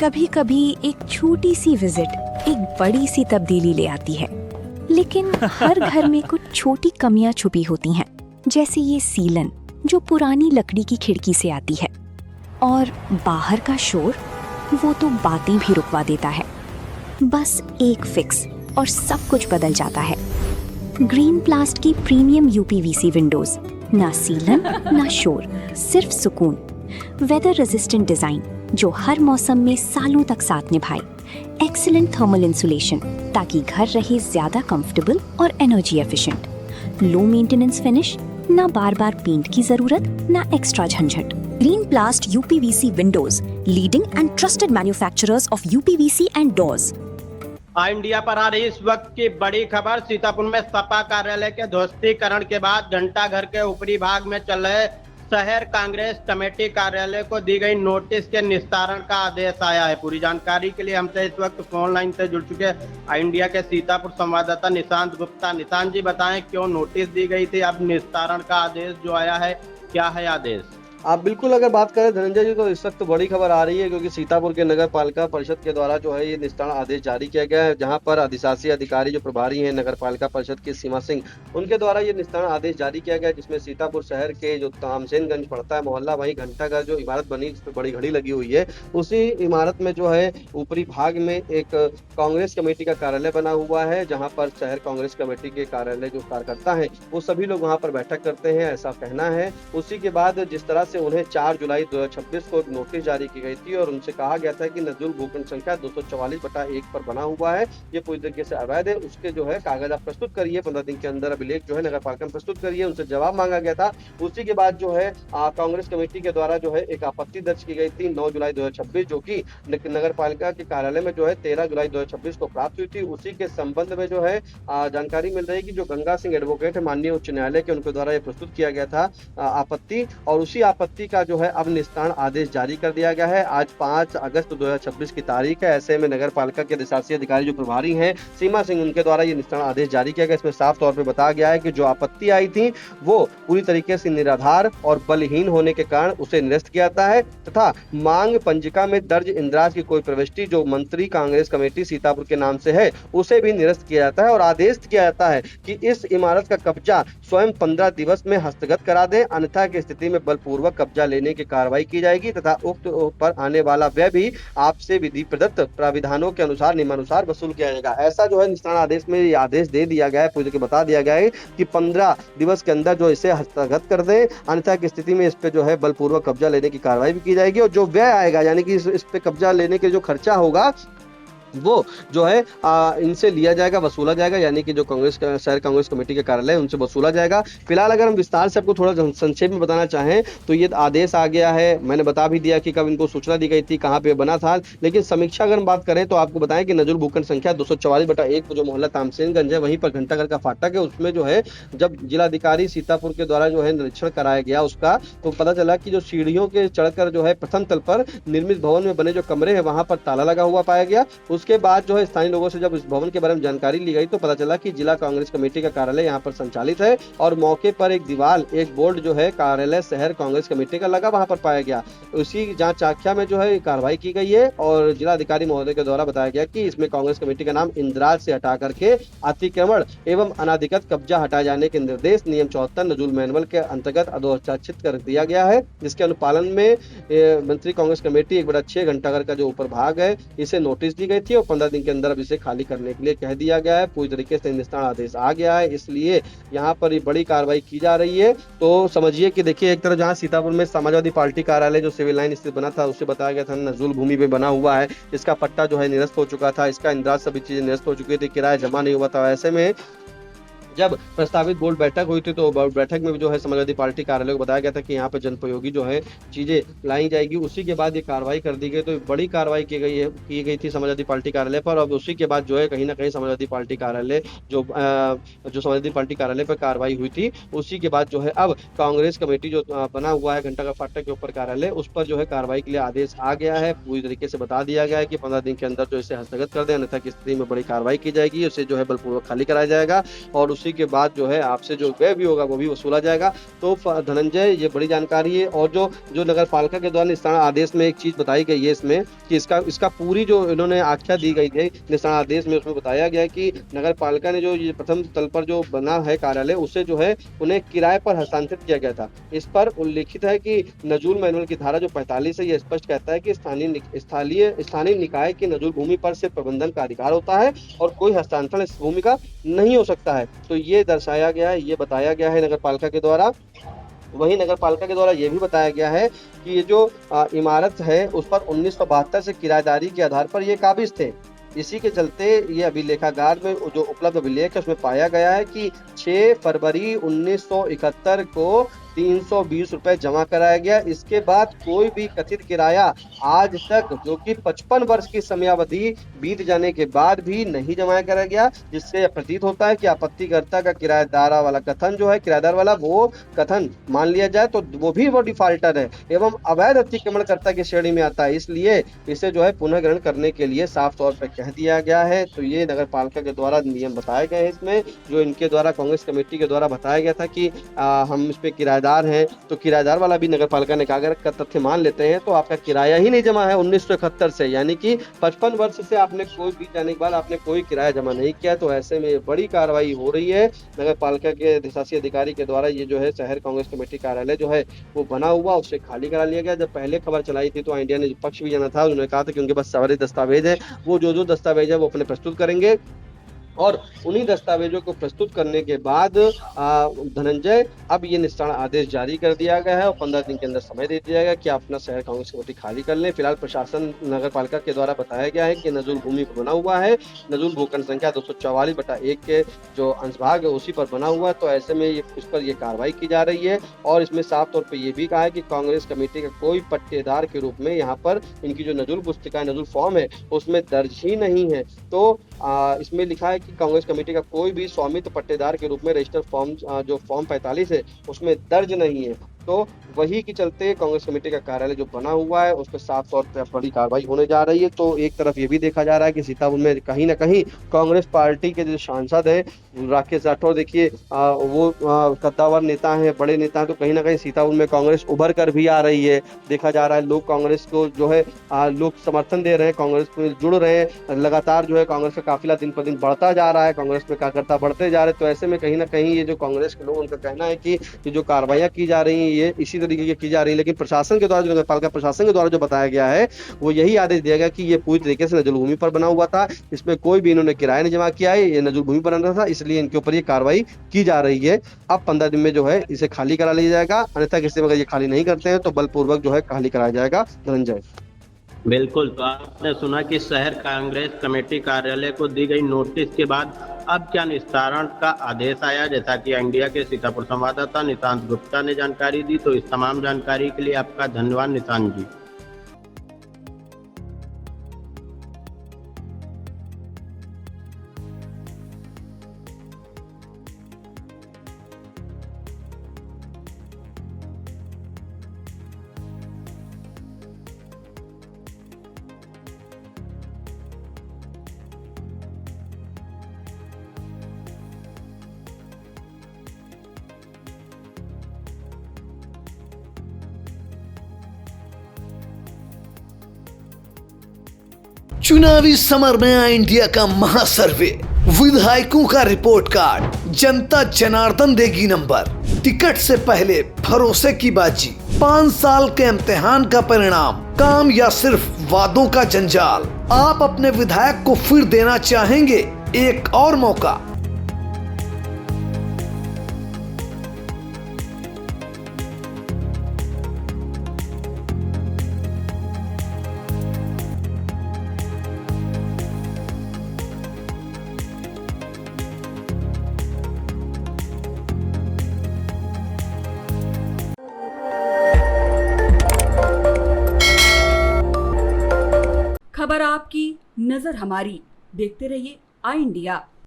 कभी कभी एक छोटी सी विजिट एक बड़ी सी तब्दीली ले आती है, लेकिन हर घर में कुछ छोटी कमियां छुपी होती हैं, जैसे ये सीलन जो पुरानी लकड़ी की खिड़की से आती है, और बाहर का शोर वो तो बातें भी रुकवा देता है। बस एक फिक्स और सब कुछ बदल जाता है। ग्रीन प्लास्ट की प्रीमियम यूपीवीसी विंडोज, ना सीलन ना शोर, सिर्फ सुकून। वेदर रेजिस्टेंट डिजाइन जो हर मौसम में सालों तक साथ निभाए। एक्सीलेंट थर्मल इंसुलेशन ताकि घर रहे ज्यादा कंफर्टेबल और energy efficient. Low maintenance finish, ना बार बार पेंट की जरूरत, ना एक्स्ट्रा झंझट। Green प्लास्ट UPVC Windows, leading and trusted manufacturers of UPVC and doors. India पर आ रही इस वक्त की बड़ी खबर। सीतापुर में सपा कार्यालय के ध्वस्तीकरण के बाद घंटा घर के ऊपरी भाग में चल रहे शहर कांग्रेस कमेटी कार्यालय को दी गई नोटिस के निस्तारण का आदेश आया है। पूरी जानकारी के लिए हमसे इस वक्त फोन लाइन से जुड़ चुके इंडिया के सीतापुर संवाददाता निशांत गुप्ता। निशांत जी, बताएं क्यों नोटिस दी गई थी, अब निस्तारण का आदेश जो आया है, क्या है आदेश? आप बिल्कुल अगर बात करें धनंजय जी, तो इस वक्त बड़ी खबर आ रही है, क्योंकि सीतापुर के नगर पालिका परिषद के द्वारा जो है ये निस्तारण आदेश जारी किया गया है, जहां पर अधिशासी अधिकारी जो प्रभारी हैं नगर पालिका परिषद के सीमा सिंह, उनके द्वारा ये निस्तारण आदेश जारी किया गया है, जिसमें सीतापुर शहर के जो तामसेनगंज पड़ता है मोहल्ला, वहीं घंटाघर जो इमारत बनी जिस पर बड़ी घड़ी लगी हुई है, उसी इमारत में जो है ऊपरी भाग में एक कांग्रेस कमेटी का कार्यालय बना हुआ है, जहाँ पर शहर कांग्रेस कमेटी के कार्यालय जो कार्यकर्ता है वो सभी लोग वहाँ पर बैठक करते हैं, ऐसा कहना है। उसी के बाद जिस तरह से उन्हें 4 जुलाई 2026 को नोटिस जारी की गई थी और उनसे कहा गया था कि नजूल भूखंड संख्या 244/1 पर बना हुआ है, ये पूरी तरीके से अवैध है, उसके जो है कागज आप प्रस्तुत करिए, 15 दिन के अंदर अभिलेख जो है नगर पालिका में प्रस्तुत करिए, उनसे जवाब मांगा गया था। उसी के बाद जो है कांग्रेस कमेटी के द्वारा जो है एक आपत्ति दर्ज की गई थी 9 जुलाई 2026, जो की नगर पालिका के कार्यालय में जो है 13 जुलाई 2026 को प्राप्त हुई थी। उसी के संबंध में जो है जानकारी मिल रही है कि जो गंगा सिंह एडवोकेट है माननीय उच्च न्यायालय के, उनके द्वारा ये प्रस्तुत किया गया था आपत्ति, और उसी आपत्ति का जो है अब निस्तारण आदेश जारी कर दिया गया है। आज 5 अगस्त 2026 की तारीख है। ऐसे में नगर पालिका के अधिशासी अधिकारी जो प्रभारी हैं सीमा सिंह, उनके द्वारा ये निस्तारण आदेश जारी किया गया। इसमें साफ तौर पे बताया गया है कि जो आपत्ति आई थी वो पूरी तरीके से निराधार और बलहीन होने के कारण उसे निरस्त किया जाता है, तथा मांग पंजिका में दर्ज इंदिराज की कोई प्रविष्टि जो मंत्री कांग्रेस कमेटी सीतापुर के नाम से है उसे भी निरस्त किया जाता है, और आदेश किया जाता है कि इस इमारत का कब्जा स्वयं 15 दिवस में हस्तगत करा दें, अन्यथा की स्थिति में बलपूर्वक कब्जा लेने की कार्रवाई की जाएगी, तथा उक्त पर आने वाला व्यय भी आपसे विधि प्रदत्त प्राविधानों के अनुसार नियमानुसार वसूल किया जाएगा। ऐसा जो है निस्तारण आदेश में ये आदेश दे दिया गया है, पूरी के बता दिया गया है कि 15 दिवस के अंदर जो इसे हस्तगत कर दें, अन्यथा की स्थिति में इस पे जो है बलपूर्वक कब्जा लेने की कार्रवाई भी की जाएगी, और जो व्यय आएगा यानी कि इस पे कब्जा लेने के जो खर्चा होगा वो जो है इनसे लिया जाएगा, वसूला जाएगा, यानी कि जो शहर कांग्रेस कमेटी के कार्यालय है उनसे वसूला जाएगा। फिलहाल अगर हम विस्तार से आपको थोड़ा संक्षेप में बताना चाहें तो ये आदेश आ गया है, मैंने बता भी दिया कि कब इनको सूचना दी गई थी, कहाँ पे बना था, लेकिन समीक्षा अगर हम बात करें तो आपको बताएं कि नजूल भूखंड संख्या 244/1 जो मोहल्ला तामसेनगंज है वहीं पर घंटाघर का फाटक है, उसमें जो है जब जिलाधिकारी सीतापुर के द्वारा जो है निरीक्षण कराया गया उसका, तो पता चला कि जो सीढ़ियों के चढ़कर जो है प्रथम तल पर निर्मित भवन में बने जो कमरे हैं वहां पर ताला लगा हुआ पाया गया। उसके बाद जो है स्थानीय लोगों से जब इस भवन के बारे में जानकारी ली गई तो पता चला कि जिला कांग्रेस कमेटी का कार्यालय यहाँ पर संचालित है, और मौके पर एक दीवार, एक बोर्ड जो है कार्यालय शहर कांग्रेस कमेटी का लगा वहां पर पाया गया। उसी जांच आख्या में जो है कार्रवाई की गई है, और जिला अधिकारी महोदय के द्वारा बताया गया कि इसमें कांग्रेस कमेटी का नाम इंदिराज से हटा करके अतिक्रमण एवं अनाधिकृत कब्जा हटाए जाने के निर्देश नियम 74 नजूल मैनुअल के अंतर्गत अधोचाचित कर दिया गया है, जिसके अनुपालन में मंत्री कांग्रेस कमेटी 1/6 घंटाघर का जो ऊपर भाग है इसे नोटिस दी गई थी, और 15 दिन के अंदर अब इसे खाली करने के लिए कह दिया गया है। पूरी तरीके से निस्तारण आदेश आ गया है, इसलिए यहाँ पर बड़ी कार्रवाई की जा रही है। तो समझिए कि देखिए, एक तरफ जहाँ सीतापुर में समाजवादी पार्टी कार्यालय जो सिविल लाइन स्थित बना था उससे बताया गया था नजूल भूमि पे बना हुआ है, इसका पट्टा जो है निरस्त हो चुका था, इसका इंदिराज सभी चीजें निरस्त हो चुकी थी, किराया जमा नहीं हुआ था। ऐसे में जब प्रस्तावित बोर्ड बैठक हुई थी तो बैठक में जो है समाजवादी पार्टी कार्यालय को बताया गया था कि यहाँ पे जनपयोगी जो है चीजें लाई जाएगी। उसी के बाद ये कार्रवाई कर दी गई, तो बड़ी कार्रवाई की गई थी समाजवादी पार्टी कार्यालय पर। अब उसी के बाद जो है कहीं ना कहीं समाजवादी पार्टी कार्यालय जो समाजवादी पार्टी कार्यालय पर कार्रवाई हुई थी, उसी के बाद जो है अब कांग्रेस कमेटी जो बना हुआ है घंटाघर फाटक के ऊपर कार्यालय, उस पर जो है कार्रवाई के लिए आदेश आ गया है। पूरी तरीके से बता दिया गया है कि 15 दिन के अंदर जो इसे हस्तगत कर दे, अन्यथा की स्थिति में बड़ी कार्रवाई की जाएगी, उसे जो है बलपूर्वक खाली कराया जाएगा। और उसी के बाद जो है आपसे जो व्यय भी होगा वो भी वसूला जाएगा। तो धनंजय, ये बड़ी जानकारी है। और जो नगर पालिका के द्वारा निस्तारण आदेश में एक चीज बताई गई है इसमें कि इसका पूरी जो इन्होंने आख्या दी गई है निस्तारण आदेश में, उसमें बताया गया है कि नगर पालिका ने जो ये प्रथम तल पर जो बना है कार्यालय, उसे जो है उन्हें किराए पर हस्तांतरित किया गया था। इस पर उल्लेखित है कि नजूल मैनुअल की धारा जो 45 है, यह स्पष्ट कहता है कि स्थानीय निकाय की नजूल भूमि पर सिर्फ प्रबंधन का अधिकार होता है और कोई हस्तांतरण इस भूमि का नहीं हो सकता है। तो ये दर्शाया गया है, ये बताया गया है नगर पालिका के द्वारा। वहीं नगर पालिका के द्वारा यह भी बताया गया है कि ये जो इमारत है उस पर 1972 से किराएदारी के आधार पर ये काबिज थे। इसी के चलते ये अभिलेखागार में जो उपलब्ध अभिलेख है उसमें पाया गया है कि 6 फरवरी 1971 को 320 रुपए जमा कराया गया। इसके बाद कोई भी कथित किराया आज तक, जो कि 55 वर्ष की समयावधि बीत जाने के बाद भी नहीं जमा कराया गया, जिससे प्रतीत होता है कि आपत्तिकर्ता का किराएदार वाला कथन जो है, किराएदार वाला वो कथन मान लिया जाए तो वो डिफाल्टर है एवं अवैध अतिक्रमणकर्ता की श्रेणी में आता है। इसलिए इसे जो है पुनः ग्रहण करने के लिए साफ तौर पर कह दिया गया है। तो ये नगर पालिका के द्वारा नियम बताए गए हैं इसमें, जो इनके द्वारा कांग्रेस कमेटी के द्वारा बताया गया था कि हम इस पे किराएदार हैं, तो किराएदार वाला भी नगर पालिका ने कहा अगर तथ्य मान लेते हैं तो आपका किराया ही नहीं जमा है 1971 से, यानी कि 55 वर्ष से आपने कोई बीत जाने के बाद आपने कोई किराया जमा नहीं किया। तो ऐसे में बड़ी कार्रवाई हो रही है नगर पालिका के अधिशासी अधिकारी के द्वारा। ये जो है शहर कांग्रेस कमेटी कार्यालय जो है वो बना हुआ, उसे खाली करा लिया गया। जब पहले खबर चलाई थी तो इंडिया ने पक्ष भी जाना था, उन्होंने कहा था कि उनके पास सारे दस्तावेज है, वो जो दस्तावेज है वो अपने प्रस्तुत करेंगे और उन्हीं दस्तावेजों को प्रस्तुत करने के बाद धनंजय अब ये निस्तारण आदेश जारी कर दिया गया है और 15 दिन के अंदर समय दे दिया गया कि आप अपना शहर कांग्रेस कमेटी खाली कर लें। फिलहाल प्रशासन नगर पालिका के द्वारा बताया गया है कि नजूल भूमि पर बना हुआ है, नजूल भूखंड संख्या 244/1 के जो अंशभाग है उसी पर बना हुआ है। तो ऐसे में इस पर यह कार्रवाई की जा रही है और इसमें साफ तौर पर यह भी कहा है कि कांग्रेस कमेटी का कोई पट्टेदार के रूप में यहाँ पर इनकी जो नजूल पुस्तिका नजूल फॉर्म है उसमें दर्ज ही नहीं है। तो इसमें लिखा है कि कांग्रेस कमेटी का कोई भी स्वामित्व पट्टेदार के रूप में रजिस्टर फॉर्म जो फॉर्म 45 है उसमें दर्ज नहीं है। तो वही के चलते कांग्रेस कमेटी का कार्यालय जो बना हुआ है उस पर साफ तौर पर बड़ी कार्रवाई होने जा रही है। तो एक तरफ ये भी देखा जा रहा है कि सीतापुर में कहीं ना कहीं कांग्रेस पार्टी के जो सांसद है राकेश राठौर, देखिए वो कद्दावर नेता है, बड़े नेता है, तो कहीं ना कहीं सीतापुर में कांग्रेस उभर कर भी आ रही है। देखा जा रहा है लोग कांग्रेस को जो है लोग समर्थन दे रहे हैं, कांग्रेस में जुड़ रहे हैं, लगातार जो है कांग्रेस का काफिला दिन पर दिन बढ़ता जा रहा है, कांग्रेस में कार्यकर्ता बढ़ते जा रहे हैं। तो ऐसे में कहीं ना कहीं ये जो कांग्रेस के लोग, उनका कहना है कि जो कार्रवाइयां की जा रही है ये इसी तरीके की जा रही है। लेकिन प्रशासन के द्वारा, जो नगर पालिका प्रशासन के द्वारा जो बताया गया है वो यही आदेश दिया गया कि ये पूरी तरीके से नजूल भूमि पर बना हुआ था, इसमें कोई भी इन्होंने किराया नहीं जमा किया है, ये नजूल भूमि पर बना था, इसलिए इनके ऊपर ये कार्रवाई की जा रही है। अब 15 दिन में जो है इसे खाली करा लिया जाएगा, अन्यथा किसी अगर ये खाली नहीं करते हैं तो बलपूर्वक जो है खाली कराया जाएगा। धनंजय, बिल्कुल। तो आपने सुना कि शहर कांग्रेस कमेटी कार्यालय को दी गई नोटिस के बाद अब क्या निस्तारण का आदेश आया, जैसा कि इंडिया के सीतापुर संवाददाता निशांत गुप्ता ने जानकारी दी। तो इस तमाम जानकारी के लिए आपका धन्यवाद निशांत जी। चुनावी समर में आया इंडिया का महासर्वे, विधायकों का रिपोर्ट कार्ड, जनता जनार्दन देगी नंबर, टिकट से पहले भरोसे की बाजी, 5 साल के इम्तिहान का परिणाम, काम या सिर्फ वादों का जंजाल। आप अपने विधायक को फिर देना चाहेंगे एक और मौका? खबर आपकी, नजर हमारी। देखते रहिए आई इंडिया।